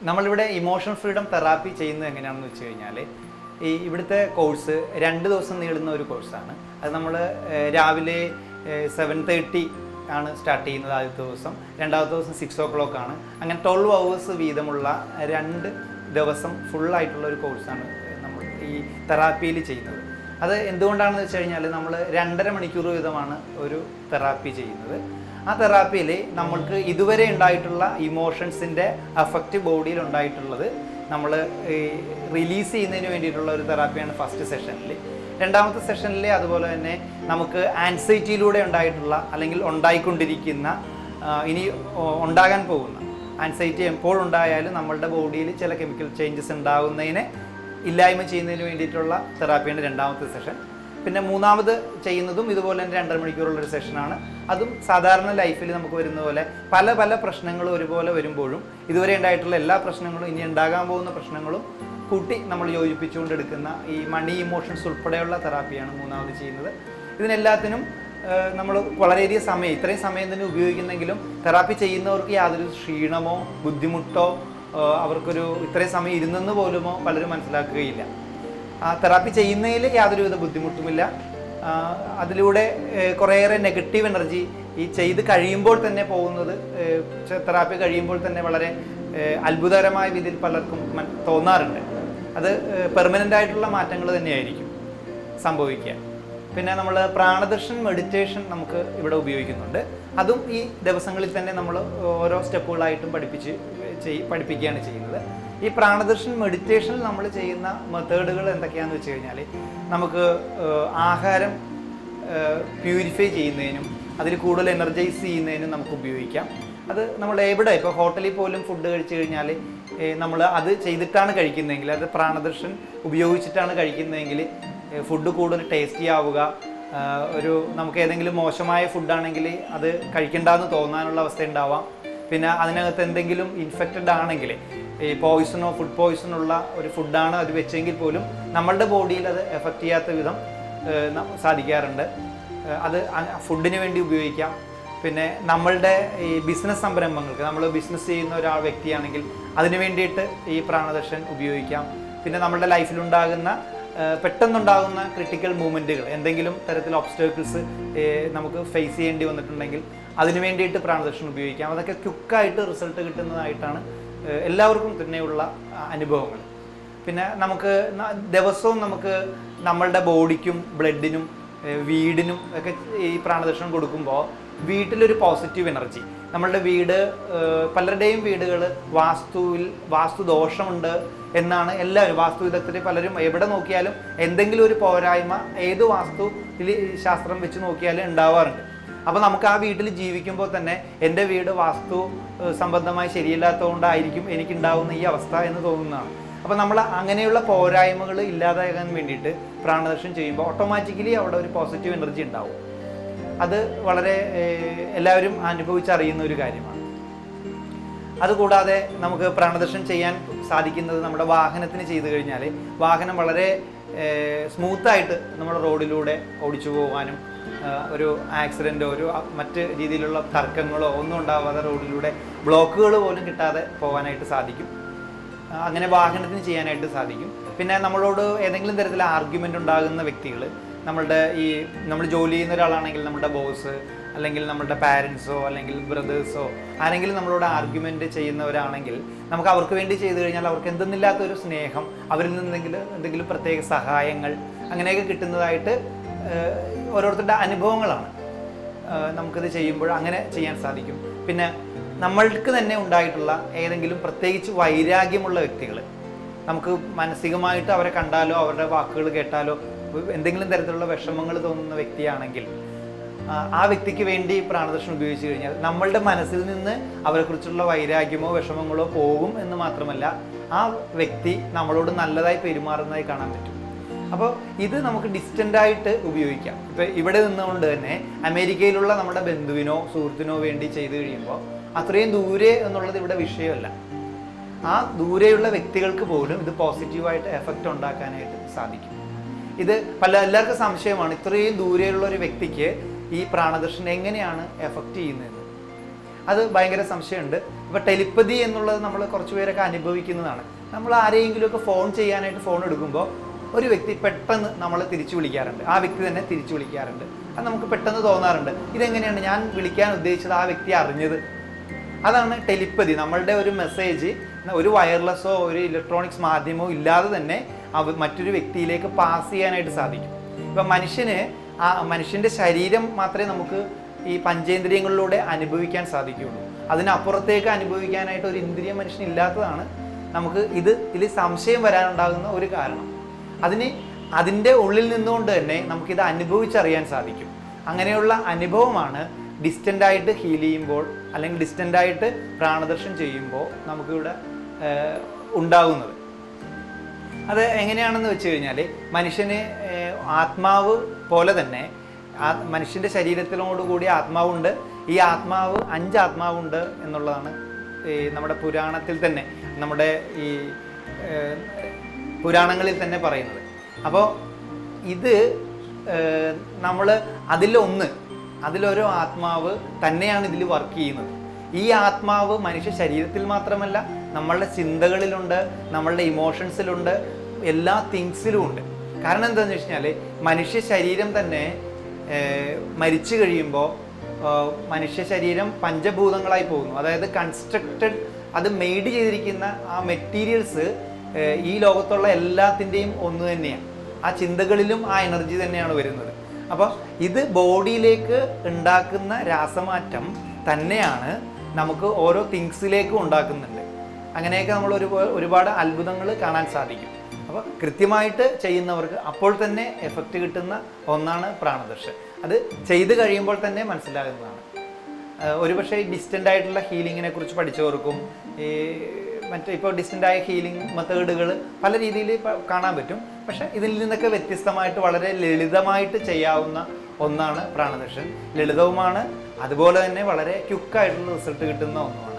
നമ്മളിവിടെ emotion freedom therapy ചെയ്യുന്നത് എങ്ങനെയാണെന്ന് വെച്ച് കഴിഞ്ഞാൽ, ഇവിടുത്തെ കോഴ്സ് 2 ദിവസം നീളുന്ന ഒരു കോഴ്സാണ്. അത് നമ്മൾ രാവിലെ 7:30 ആണ് സ്റ്റാർട്ട് ചെയ്യുന്നത് ആദ്യത്തെ ദിവസം, രണ്ടാമത്തെ ദിവസം 6 o'clock ആണ്. അങ്ങനെ 12 hours വീതമുള്ള 2 ദിവസം ഫുള്ളായിട്ടുള്ള ഒരു കോഴ്സാണ് നമ്മൾ ഈ തെറാപ്പിയിൽ ചെയ്യുന്നത്. അത് എന്തുകൊണ്ടാണെന്ന് വെച്ച് കഴിഞ്ഞാൽ, നമ്മൾ 2.5 മണിക്കൂർ വീതമാണ് ഒരു തെറാപ്പി ചെയ്യുന്നത്. ആ തെറാപ്പിയിൽ നമ്മൾക്ക് ഇതുവരെ ഉണ്ടായിട്ടുള്ള ഇമോഷൻസിൻ്റെ അഫക്റ്റ് ബോഡിയിൽ ഉണ്ടായിട്ടുള്ളത് നമ്മൾ റിലീസ് ചെയ്യുന്നതിന് വേണ്ടിയിട്ടുള്ള ഒരു തെറാപ്പിയാണ് ഫസ്റ്റ് സെഷനിൽ. രണ്ടാമത്തെ സെഷനിൽ അതുപോലെ തന്നെ നമുക്ക് ആൻസൈറ്റിയിലൂടെ ഉണ്ടായിട്ടുള്ള അല്ലെങ്കിൽ ഉണ്ടായിക്കൊണ്ടിരിക്കുന്ന ഇനി ഉണ്ടാകാൻ പോകുന്ന ആൻസൈറ്റി എപ്പോഴുണ്ടായാലും നമ്മളുടെ ബോഡിയിൽ ചില കെമിക്കൽ ചേഞ്ചസ് ഉണ്ടാകുന്നതിനെ ഇല്ലായ്മ ചെയ്യുന്നതിന് വേണ്ടിയിട്ടുള്ള തെറാപ്പിയാണ് രണ്ടാമത്തെ സെഷൻ. പിന്നെ മൂന്നാമത് ചെയ്യുന്നതും ഇതുപോലെ തന്നെ 2.5 മണിക്കൂറുള്ളൊരു സെഷനാണ്. അതും സാധാരണ ലൈഫിൽ നമുക്ക് വരുന്ന പോലെ പല പല പ്രശ്നങ്ങളും ഒരുപോലെ വരുമ്പോഴും ഇതുവരെ ഉണ്ടായിട്ടുള്ള എല്ലാ പ്രശ്നങ്ങളും ഇനി ഉണ്ടാകാൻ പോകുന്ന പ്രശ്നങ്ങളും കൂട്ടി നമ്മൾ യോജിപ്പിച്ചുകൊണ്ടെടുക്കുന്ന ഈ മണി ഇമോഷൻസ് ഉൾപ്പെടെയുള്ള തെറാപ്പിയാണ് മൂന്നാമത് ചെയ്യുന്നത്. ഇതിനെല്ലാത്തിനും നമ്മൾ വളരെയധികം സമയം, ഇത്രയും സമയം തന്നെ ഉപയോഗിക്കുന്നെങ്കിലും തെറാപ്പി ചെയ്യുന്നവർക്ക് യാതൊരു ക്ഷീണമോ ബുദ്ധിമുട്ടോ അവർക്കൊരു ഇത്രയും സമയം ഇരുന്നെന്ന് പോലുമോ പലരും മനസ്സിലാക്കുകയില്ല. തെറാപ്പി ചെയ്യുന്നതിൽ യാതൊരുവിധ ബുദ്ധിമുട്ടുമില്ല. അതിലൂടെ കുറേയേറെ നെഗറ്റീവ് എനർജി ഈ ചെയ്ത് കഴിയുമ്പോൾ തന്നെ പോകുന്നത്, തെറാപ്പി കഴിയുമ്പോൾ തന്നെ വളരെ അത്ഭുതകരമായ രീതിയിൽ പലർക്കും തോന്നാറുണ്ട്. അത് പെർമനൻ്റ് ആയിട്ടുള്ള മാറ്റങ്ങൾ തന്നെയായിരിക്കും സംഭവിക്കുക. പിന്നെ നമ്മൾ പ്രാണദർശൻ മെഡിറ്റേഷൻ നമുക്ക് ഇവിടെ ഉപയോഗിക്കുന്നുണ്ട്. അതും ഈ ദിവസങ്ങളിൽ തന്നെ നമ്മൾ ഓരോ സ്റ്റെപ്പുകളായിട്ടും പഠിപ്പിക്കുകയാണ് ചെയ്യുന്നത്. ഈ പ്രാണദർശൻ മെഡിറ്റേഷനിൽ നമ്മൾ ചെയ്യുന്ന മെത്തേഡുകൾ എന്തൊക്കെയാണെന്ന് വെച്ച് കഴിഞ്ഞാൽ, നമുക്ക് ആഹാരം പ്യൂരിഫൈ ചെയ്യുന്നതിനും അതിൽ കൂടുതൽ എനർജൈസ് ചെയ്യുന്നതിനും നമുക്ക് ഉപയോഗിക്കാം. അത് നമ്മൾ എവിടെ, ഇപ്പോൾ ഹോട്ടലിൽ പോലും ഫുഡ് കഴിച്ചു കഴിഞ്ഞാൽ നമ്മൾ അത് ചെയ്തിട്ടാണ് കഴിക്കുന്നതെങ്കിൽ, അത് പ്രാണദർശൻ ഉപയോഗിച്ചിട്ടാണ് കഴിക്കുന്നതെങ്കിൽ ഫുഡ് കൂടുതൽ ടേസ്റ്റി ആവുക, ഒരു നമുക്ക് ഏതെങ്കിലും മോശമായ ഫുഡാണെങ്കിൽ അത് കഴിക്കേണ്ടെന്ന് തോന്നാനുള്ള അവസ്ഥ ഉണ്ടാവാം. പിന്നെ അതിനകത്ത് എന്തെങ്കിലും ഇൻഫെക്റ്റഡ് ആണെങ്കിൽ, ഈ പോയിസണോ ഫുഡ് പോയിസണുള്ള ഒരു ഫുഡാണ് അത് വെച്ചെങ്കിൽ പോലും നമ്മളുടെ ബോഡിയിൽ അത് എഫക്റ്റ് ചെയ്യാത്ത വിധം സാധിക്കാറുണ്ട്. അത് ഫുഡിന് വേണ്ടി ഉപയോഗിക്കാം. പിന്നെ നമ്മളുടെ ഈ ബിസിനസ് സംരംഭങ്ങൾക്ക്, നമ്മൾ ബിസിനസ് ചെയ്യുന്ന വ്യക്തിയാണെങ്കിൽ അതിന് വേണ്ടിയിട്ട് ഈ പ്രാണദർശൻ ഉപയോഗിക്കാം. പിന്നെ നമ്മളുടെ ലൈഫിലുണ്ടാകുന്ന പെട്ടെന്നുണ്ടാകുന്ന ക്രിട്ടിക്കൽ മൂവ്മെൻറ്റുകൾ, എന്തെങ്കിലും തരത്തിൽ ഒബ്സ്റ്റക്കിൾസ് നമുക്ക് ഫേസ് ചെയ്യേണ്ടി വന്നിട്ടുണ്ടെങ്കിൽ അതിന് വേണ്ടിയിട്ട് പ്രാണദർശൻ ഉപയോഗിക്കാം. അതൊക്കെ ക്വിക്കായിട്ട് റിസൾട്ട് കിട്ടുന്നതായിട്ടാണ് എല്ലാവർക്കും തന്നെയുള്ള അനുഭവങ്ങൾ. പിന്നെ നമുക്ക് ദിവസവും നമുക്ക് നമ്മളുടെ ബോഡിക്കും ബ്ലഡിനും വീടിനും ഒക്കെ ഈ പ്രാണദർശനം കൊടുക്കുമ്പോൾ വീട്ടിലൊരു പോസിറ്റീവ് എനർജി, നമ്മളുടെ വീട്, പലരുടെയും വീടുകൾ വാസ്തുദോഷമുണ്ട് എന്നാണ് എല്ലാവരും, വാസ്തുവിദഗ്ധർ പലരും എവിടെ നോക്കിയാലും എന്തെങ്കിലും ഒരു പോരായ്മ ഏത് വാസ്തുവിൽ ശാസ്ത്രം വെച്ച് നോക്കിയാലും ഉണ്ടാവാറുണ്ട്. അപ്പോൾ നമുക്ക് ആ വീട്ടിൽ ജീവിക്കുമ്പോൾ തന്നെ എൻ്റെ വീട് വാസ്തു സംബന്ധമായി ശരിയല്ലാത്തതുകൊണ്ടായിരിക്കും എനിക്കുണ്ടാകുന്ന ഈ അവസ്ഥ എന്ന് തോന്നുന്നതാണ്. അപ്പോൾ നമ്മൾ അങ്ങനെയുള്ള പോരായ്മകൾ ഇല്ലാതാകാൻ വേണ്ടിയിട്ട് പ്രാണദർശനം ചെയ്യുമ്പോൾ ഓട്ടോമാറ്റിക്കലി അവിടെ ഒരു പോസിറ്റീവ് എനർജി ഉണ്ടാവും. അത് വളരെ എല്ലാവരും അനുഭവിച്ചറിയുന്ന ഒരു കാര്യമാണ്. അതുകൂടാതെ നമുക്ക് പ്രാണദർശനം ചെയ്യാൻ സാധിക്കുന്നത് നമ്മുടെ വാഹനത്തിന് ചെയ്തു കഴിഞ്ഞാൽ വാഹനം വളരെ സ്മൂത്തായിട്ട് നമ്മുടെ റോഡിലൂടെ ഓടിച്ചു പോകാനും ഒരു ആക്സിഡൻറ്റോ ഒരു മറ്റ് രീതിയിലുള്ള തർക്കങ്ങളോ ഒന്നും ഉണ്ടാവാതെ റോഡിലൂടെ ബ്ലോക്കുകൾ പോലും കിട്ടാതെ പോകാനായിട്ട് സാധിക്കും. അങ്ങനെ വാഹനത്തിന് ചെയ്യാനായിട്ട് സാധിക്കും. പിന്നെ നമ്മളോട് ഏതെങ്കിലും തരത്തിൽ ആർഗ്യുമെൻ്റ് ഉണ്ടാകുന്ന വ്യക്തികൾ, നമ്മൾ ജോലി ചെയ്യുന്ന ഒരാളാണെങ്കിൽ നമ്മുടെ ബോസ് അല്ലെങ്കിൽ നമ്മുടെ പാരൻസോ അല്ലെങ്കിൽ ബ്രദേഴ്സോ ആരെങ്കിലും നമ്മളോട് ആർഗ്യുമെൻ്റ് ചെയ്യുന്നവരാണെങ്കിൽ നമുക്ക് അവർക്ക് വേണ്ടി ചെയ്തു കഴിഞ്ഞാൽ അവർക്ക് എന്തെന്നില്ലാത്തൊരു സ്നേഹം, അവരിൽ നിന്ന് എന്തെങ്കിലും പ്രത്യേക സഹായങ്ങൾ അങ്ങനെയൊക്കെ കിട്ടുന്നതായിട്ട് ഓരോരുത്തരുടെ അനുഭവങ്ങളാണ്. നമുക്കിത് ചെയ്യുമ്പോൾ അങ്ങനെ ചെയ്യാൻ സാധിക്കും. പിന്നെ നമ്മൾക്ക് തന്നെ ഉണ്ടായിട്ടുള്ള ഏതെങ്കിലും പ്രത്യേകിച്ച് വൈരാഗ്യമുള്ള വ്യക്തികൾ, നമുക്ക് മാനസികമായിട്ട് അവരെ കണ്ടാലോ അവരുടെ വാക്കുകൾ കേട്ടാലോ എന്തെങ്കിലും തരത്തിലുള്ള വിഷമങ്ങൾ തോന്നുന്ന വ്യക്തിയാണെങ്കിൽ ആ വ്യക്തിക്ക് വേണ്ടി പ്രാണദർശനം ഉപയോഗിച്ച് കഴിഞ്ഞാൽ നമ്മളുടെ മനസ്സിൽ നിന്ന് അവരെക്കുറിച്ചുള്ള വൈരാഗ്യമോ വിഷമങ്ങളോ പോകും എന്ന് മാത്രമല്ല ആ വ്യക്തി നമ്മളോട് നല്ലതായി പെരുമാറുന്നതായി കാണാൻ പറ്റും. അപ്പോൾ ഇത് നമുക്ക് ഡിസ്റ്റൻ്റായിട്ട് ഉപയോഗിക്കാം. ഇപ്പോൾ ഇവിടെ നിന്നുകൊണ്ട് തന്നെ അമേരിക്കയിലുള്ള നമ്മുടെ ബന്ധുവിനോ സുഹൃത്തിനോ വേണ്ടി ചെയ്തു കഴിയുമ്പോൾ അത്രയും ദൂരെ എന്നുള്ളത് ഇവിടെ വിഷയമല്ല. ആ ദൂരെയുള്ള വ്യക്തികൾക്ക് പോലും ഇത് പോസിറ്റീവായിട്ട് എഫക്റ്റ് ഉണ്ടാക്കാനായിട്ട് സാധിക്കും. ഇത് എല്ലാവർക്കും സംശയമാണ്, ഇത്രയും ദൂരെയുള്ള ഒരു വ്യക്തിക്ക് ഈ പ്രാണദർശനം എങ്ങനെയാണ് എഫക്റ്റ് ചെയ്യുന്നതെന്ന്. അത് ഭയങ്കര സംശയമുണ്ട്. ഇപ്പോൾ ടെലിപ്പതി എന്നുള്ളത് നമ്മൾ കുറച്ച് പേരൊക്കെ അനുഭവിക്കുന്നതാണ്. നമ്മൾ ആരെയെങ്കിലുമൊക്കെ ഫോൺ ചെയ്യാനായിട്ട് ഫോൺ എടുക്കുമ്പോൾ ഒരു വ്യക്തി പെട്ടെന്ന് നമ്മളെ തിരിച്ചു വിളിക്കാറുണ്ട്, ആ വ്യക്തി തന്നെ തിരിച്ചു വിളിക്കാറുണ്ട്. അത് നമുക്ക് പെട്ടെന്ന് തോന്നാറുണ്ട്, ഇതെങ്ങനെയാണ് ഞാൻ വിളിക്കാൻ ഉദ്ദേശിച്ചത് ആ വ്യക്തി അറിഞ്ഞത്. അതാണ് ടെലിപ്പതി. നമ്മളുടെ ഒരു മെസ്സേജ് ഒരു വയർലെസ്സോ ഒരു ഇലക്ട്രോണിക്സ് മാധ്യമമോ ഇല്ലാതെ തന്നെ മറ്റൊരു വ്യക്തിയിലേക്ക് പാസ് ചെയ്യാനായിട്ട് സാധിക്കും. ഇപ്പം മനുഷ്യൻ്റെ ശരീരം മാത്രമേ നമുക്ക് ഈ പഞ്ചേന്ദ്രിയങ്ങളിലൂടെ അനുഭവിക്കാൻ സാധിക്കുകയുള്ളൂ. അതിനപ്പുറത്തേക്ക് അനുഭവിക്കാനായിട്ട് ഒരു ഇന്ദ്രിയം മനുഷ്യനില്ലാത്തതാണ് നമുക്ക് ഇതിൽ സംശയം വരാനുണ്ടാകുന്ന ഒരു കാരണം. അതിൻ്റെ ഉള്ളിൽ നിന്നുകൊണ്ട് തന്നെ നമുക്കിത് അനുഭവിച്ചറിയാൻ സാധിക്കും. അങ്ങനെയുള്ള അനുഭവമാണ് ഡിസ്റ്റൻ്റായിട്ട് ഹീൽ ചെയ്യുമ്പോൾ അല്ലെങ്കിൽ ഡിസ്റ്റൻ്റായിട്ട് പ്രാണദർശനം ചെയ്യുമ്പോൾ നമുക്കിവിടെ ഉണ്ടാകുന്നത്. അത് എങ്ങനെയാണെന്ന് വെച്ച് കഴിഞ്ഞാൽ മനുഷ്യന് ആത്മാവ് പോലെ തന്നെ മനുഷ്യൻ്റെ ശരീരത്തിനോടുകൂടി ആത്മാവുണ്ട്. ഈ ആത്മാവ് 5 ആത്മാവുണ്ട് എന്നുള്ളതാണ് നമ്മുടെ പുരാണത്തിൽ തന്നെ, നമ്മുടെ ഈ പുരാണങ്ങളിൽ തന്നെ പറയുന്നത്. അപ്പോൾ ഇത് നമ്മൾ അതിലൊരു ആത്മാവ് തന്നെയാണ് ഇതിൽ വർക്ക് ചെയ്യുന്നത്. ഈ ആത്മാവ് മനുഷ്യ ശരീരത്തിൽ മാത്രമല്ല, നമ്മളുടെ ചിന്തകളിലുണ്ട്, നമ്മളുടെ ഇമോഷൻസിലുണ്ട്, എല്ലാ തിങ്സിലും ഉണ്ട്. കാരണം എന്താണെന്ന് വെച്ച് കഴിഞ്ഞാൽ മനുഷ്യ ശരീരം തന്നെ മരിച്ചു കഴിയുമ്പോൾ മനുഷ്യ ശരീരം പഞ്ചഭൂതങ്ങളായി പോകുന്നു. അതായത് കൺസ്ട്രക്റ്റഡ്, അത് മെയ്ഡ് ചെയ്തിരിക്കുന്ന ആ മെറ്റീരിയൽസ് ഈ ലോകത്തുള്ള എല്ലാത്തിൻ്റെയും ഒന്ന് തന്നെയാണ്. ആ ചിന്തകളിലും ആ എനർജി തന്നെയാണ് വരുന്നത്. അപ്പോൾ ഇത് ബോഡിയിലേക്ക് ഉണ്ടാക്കുന്ന രാസമാറ്റം തന്നെയാണ് നമുക്ക് ഓരോ തിങ്സിലേക്കും ഉണ്ടാക്കുന്നുണ്ട്. അങ്ങനെയൊക്കെ നമ്മൾ ഒരുപാട് അത്ഭുതങ്ങൾ കാണാൻ സാധിക്കും. അപ്പോൾ കൃത്യമായിട്ട് ചെയ്യുന്നവർക്ക് അപ്പോൾ തന്നെ എഫക്റ്റ് കിട്ടുന്ന ഒന്നാണ് പ്രാണദർശനം. അത് ചെയ്ത് കഴിയുമ്പോൾ തന്നെ മനസ്സിലാകുന്നതാണ്. ഒരുപക്ഷെ ഡിസ്റ്റൻ്റ് ആയിട്ടുള്ള ഹീലിങ്ങിനെ കുറിച്ച് പഠിച്ചവർക്കും ഇപ്പോൾ ഡിസ്റ്റൻ്റായ ഹീലിംഗ് മെത്തേഡുകൾ പല രീതിയിൽ കാണാൻ പറ്റും. പക്ഷേ ഇതിൽ നിന്നൊക്കെ വ്യത്യസ്തമായിട്ട് വളരെ ലളിതമായിട്ട് ചെയ്യാവുന്ന ഒന്നാണ് പ്രാണദർശനം. ലളിതവുമാണ്, അതുപോലെ തന്നെ വളരെ ക്വിക്കായിട്ടുള്ള റിസൾട്ട് കിട്ടുന്ന ഒന്നുമാണ്.